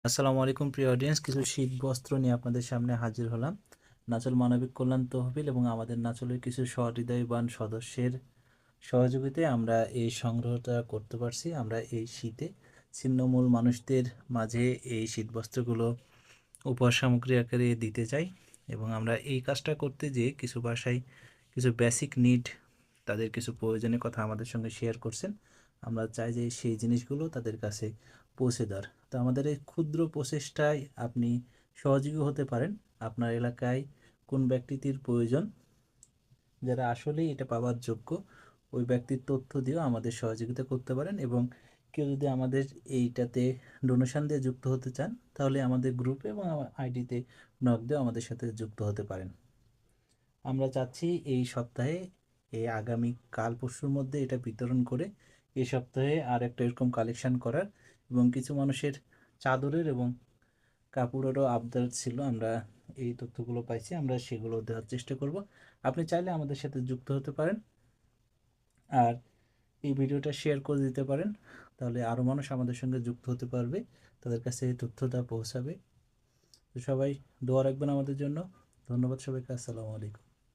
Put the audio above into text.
আসসালামু আলাইকুম প্রিয় অডিয়েন্স, কিছু শীত বস্ত্র নিয়ে আপনাদের সামনে হাজির হলাম। নাচল মানবিক কল্যাণ তহবিল এবং আমাদের নাচলের কিছু সহৃদয়বান সদস্যের সহযোগিতায় আমরা এই সংগ্রহটা করতে পারছি। আমরা এই শীতে ছিন্নমূল মানুষদের মাঝে এই শীত বস্ত্রগুলো উপহার সামগ্রী আকারে দিতে চাই। এবং আমরা এই কাজটা করতে যেয়ে কিছু বাসায় কিছু বেসিক নিড, তাদের কিছু প্রয়োজনীয় কথা আমাদের সঙ্গে শেয়ার করছেন। আমরা চাই যে সেই জিনিসগুলো তাদের কাছে পৌঁছে দেওয়ার। তো আমাদের এই ক্ষুদ্র প্রচেষ্টায় আপনি সহযোগী হতে পারেন। আপনার এলাকায় কোন ব্যক্তিটির প্রয়োজন, যারা আসলেই এটা পাওয়ার যোগ্য, ওই ব্যক্তির তথ্য দিয়েও আমাদের সহযোগিতা করতে পারেন। এবং কেউ যদি আমাদের এইটাতে ডোনেশন দিয়ে যুক্ত হতে চান, তাহলে আমাদের গ্রুপে এবং আমার আইডিতে নক দিয়ে আমাদের সাথে যুক্ত হতে পারেন। আমরা চাচ্ছি এই সপ্তাহে, এই আগামী কাল পরশুর মধ্যে এটা বিতরণ করে এই সপ্তাহে আর একটা এরকম কালেকশন করার। এবং কিছু মানুষের চাদরের এবং কাপড়েরও আবদার ছিল, আমরা এই তথ্যগুলো পাইছি, আমরা সেগুলো দেওয়ার চেষ্টা করব। আপনি চাইলে আমাদের সাথে যুক্ত হতে পারেন আর এই ভিডিওটা শেয়ার করে দিতে পারেন, তাহলে আরও মানুষ আমাদের সঙ্গে যুক্ত হতে পারবে, তাদের কাছে এই তথ্যটা পৌঁছাবে। তো সবাই দোয়া রাখবেন আমাদের জন্য। ধন্যবাদ সবাইকে। আসসালামু আলাইকুম।